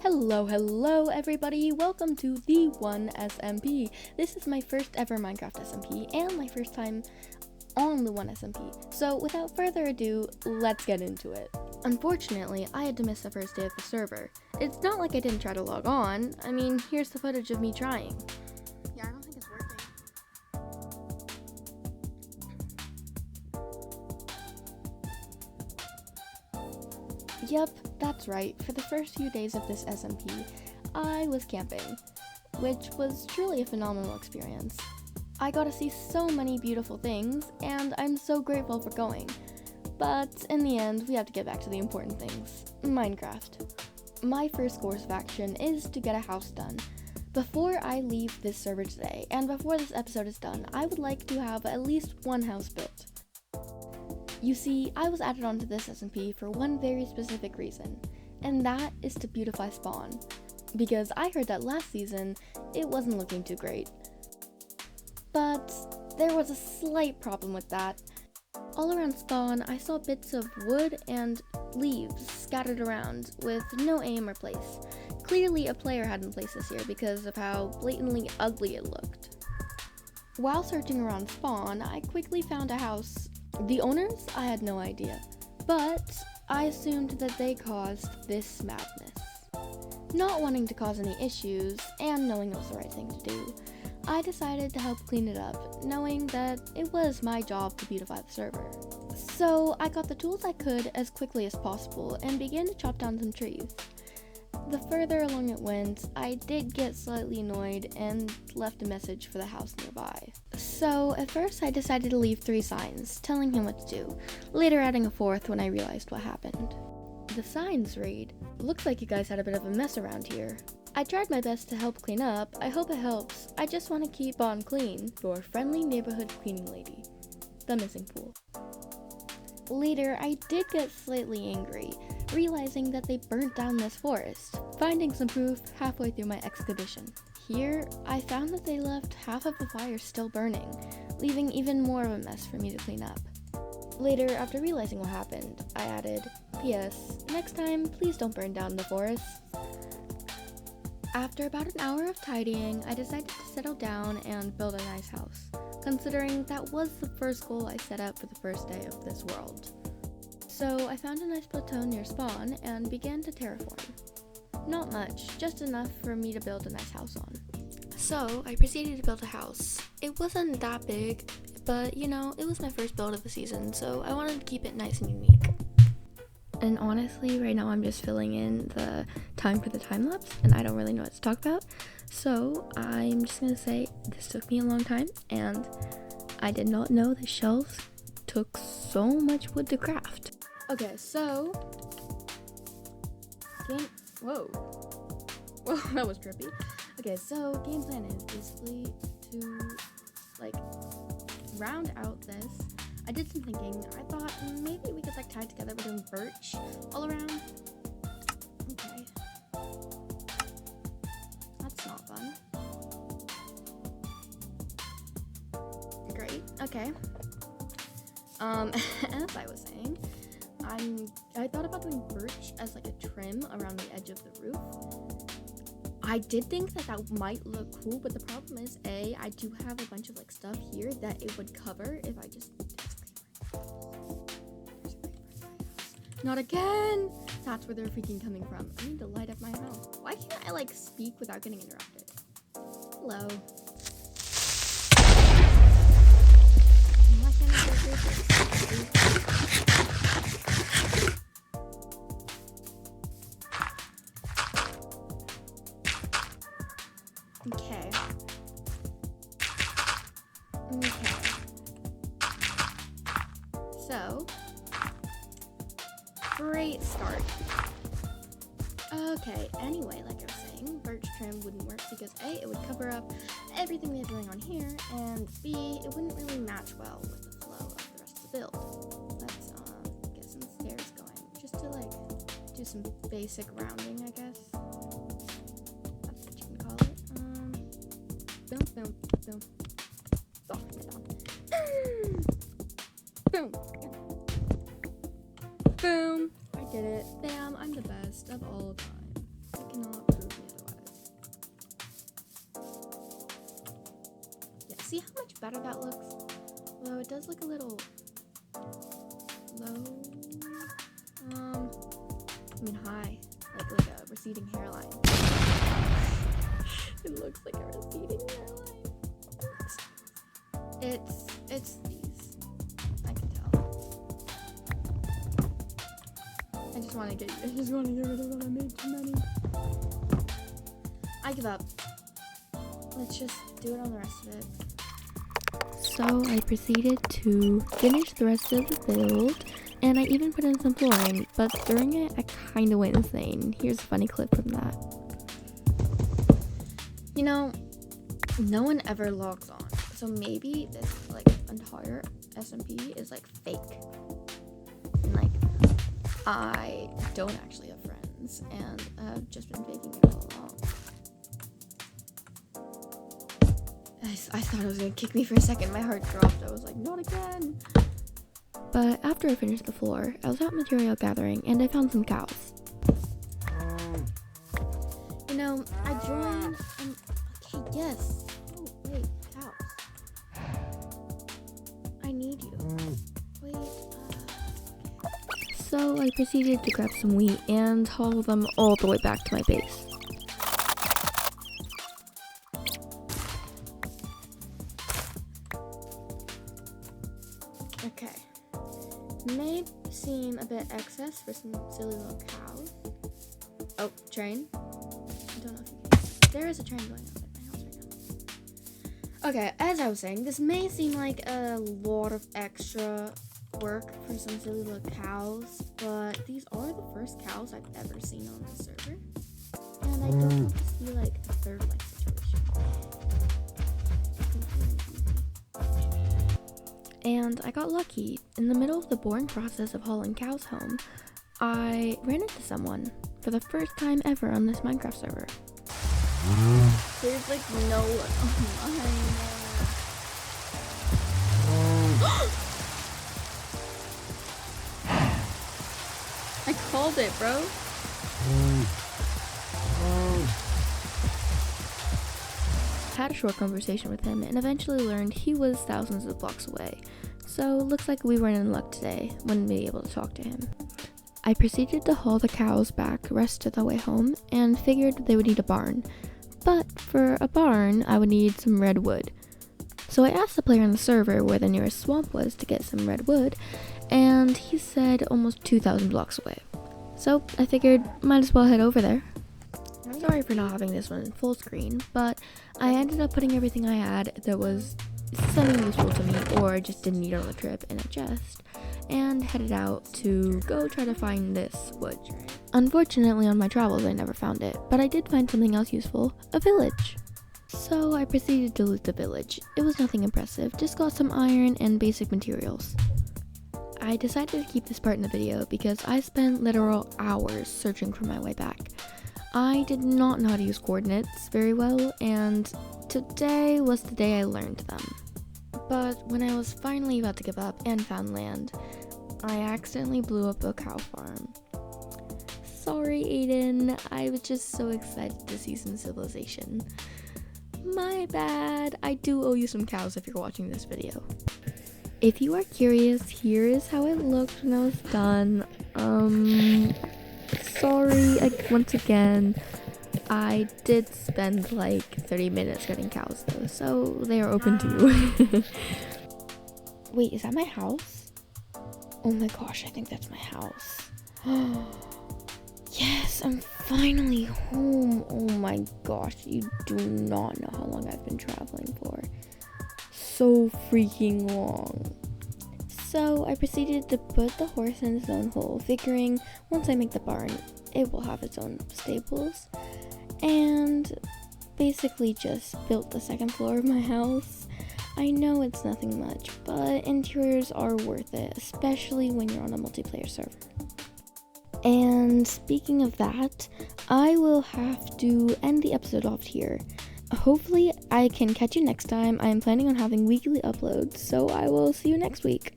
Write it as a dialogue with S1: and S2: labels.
S1: Hello everybody, welcome to the One SMP. This is my first ever Minecraft SMP and my first time on the One SMP. So without further ado, let's get into it. Unfortunately, I had to miss the first day of the server. It's not like I didn't try to log on. I mean, here's the footage of me trying.
S2: Yeah, I don't think it's working.
S1: Yep, that's right. For the first few days of this SMP, I was camping, which was truly a phenomenal experience. I got to see so many beautiful things, and I'm so grateful for going. But in the end, we have to get back to the important things. Minecraft. My first course of action is to get a house done. Before I leave this server today, and before this episode is done, I would like to have at least one house built. You see, I was added onto this SMP for one very specific reason, and that is to beautify spawn. Because I heard that last season, it wasn't looking too great. But there was a slight problem with that. All around spawn, I saw bits of wood and leaves scattered around with no aim or place. Clearly a player hadn't placed this here because of how blatantly ugly it looked. While searching around spawn, I quickly found a house. The owners? I had no idea, but I assumed that they caused this madness. Not wanting to cause any issues, and knowing it was the right thing to do, I decided to help clean it up, knowing that it was my job to beautify the server. So I got the tools I could as quickly as possible and began to chop down some trees. The further along it went, I did get slightly annoyed and left a message for the house nearby. So at first I decided to leave 3 signs, telling him what to do, later adding a 4th when I realized what happened. The signs read, "Looks like you guys had a bit of a mess around here. I tried my best to help clean up, I hope it helps, I just want to keep on clean, your friendly neighborhood cleaning lady. The missing pool." Later, I did get slightly angry, realizing that they burnt down this forest, finding some proof halfway through my excavation. Here, I found that they left half of the fire still burning, leaving even more of a mess for me to clean up. Later, after realizing what happened, I added, "P.S. Next time, please don't burn down the forest." After about an hour of tidying, I decided to settle down and build a nice house, considering that was the first goal I set out for the first day of this world. So I found a nice plateau near spawn and began to terraform. Not much, just enough for me to build a nice house on. So I proceeded to build a house. It wasn't that big, but you know, it was my first build of the season, so I wanted to keep it nice and unique. And honestly, right now I'm just filling in the time for the time lapse, and I don't really know what to talk about. So I'm just gonna say this took me a long time, and I did not know that shelves took so much wood to craft. Okay, so whoa, that was trippy. Okay, so game plan is basically to like round out this. I did some thinking. I thought maybe we could like tie it together by doing birch all around. Okay. That's not fun. Great. Okay. As I was saying, I thought about doing birch as like a trim around the edge of the roof. I did think that might look cool, but the problem is, I do have a bunch of like stuff here that it would cover if I just... Not again! That's where they're freaking coming from. I need to light up my house. Why can't I like speak without getting interrupted? Hello. Why can't I go crazy? Okay. So, great start. Okay, anyway, like I was saying, birch trim wouldn't work because A, it would cover up everything we have going on here, and B, it wouldn't really match well with the flow of the rest of the build. Let's get some stairs going, just to like do some basic rounding, I guess. That's what you can call it. Boom, boom, boom. Soften it on. Boom. Boom. I did it. Bam, I'm the best of all time. I cannot See how much better that looks? Although it does look a little low. High. Like a receding hairline. It looks like a receding hairline. It's these. I can tell. I just want to get rid of what I made too many. I give up. Let's just do it on the rest of it. So I proceeded to finish the rest of the build, and I even put in some flooring, but during it I kind of went insane. Here's a funny clip from that. You know, no one ever logs on, so maybe this entire SMP is fake, and I don't actually have friends, and I've just been faking it all along. I thought it was gonna kick me for a second. My heart dropped. I was like, not again. But after I finished the floor, I was out material gathering and I found some cows. You know, I joined. Okay, yes. Oh, wait, cows. I need you. Wait, okay. So I proceeded to grab some wheat and haul them all the way back to my base. Okay, may seem a bit excess for some silly little cows. Oh, train. I don't know if you can. There is a train going outside my house right now. Okay, as I was saying, this may seem like a lot of extra work for some silly little cows, but these are the first cows I've ever seen on the server. And I don't want this to be like a third life situation. And I got lucky. In the middle of the boring process of hauling cows home, I ran into someone for the first time ever on this Minecraft server. There's no one online. I called it, bro. Had a short conversation with him and eventually learned he was thousands of blocks away. So looks like we weren't in luck today, wouldn't be able to talk to him. I proceeded to haul the cows back the rest of the way home and figured they would need a barn. But for a barn, I would need some red wood. So I asked the player on the server where the nearest swamp was to get some red wood, and he said almost 2,000 blocks away. So I figured might as well head over there. I'm sorry for not having this one in full screen, but I ended up putting everything I had that was semi-useful to me or just didn't need on the trip in a chest, and headed out to go try to find this wood. Unfortunately, on my travels I never found it, but I did find something else useful, a village. So I proceeded to loot the village. It was nothing impressive, just got some iron and basic materials. I decided to keep this part in the video because I spent literal hours searching for my way back. I did not know how to use coordinates very well, and today was the day I learned them. But when I was finally about to give up and found land, I accidentally blew up a cow farm. Sorry, Aiden, I was just so excited to see some civilization. My bad, I do owe you some cows if you're watching this video. If you are curious, here is how it looked when I was done. Sorry, once again, I did spend 30 minutes getting cows though, so they are open to you. Wait, is that my house? Oh my gosh, I think that's my house. Yes, I'm finally home. Oh my gosh, you do not know how long I've been traveling for. So freaking long. So I proceeded to put the horse in its own hole, figuring once I make the barn, it will have its own stables, and basically just built the second floor of my house. I know it's nothing much, but interiors are worth it, especially when you're on a multiplayer server. And speaking of that, I will have to end the episode off here. Hopefully I can catch you next time. I am planning on having weekly uploads, so I will see you next week.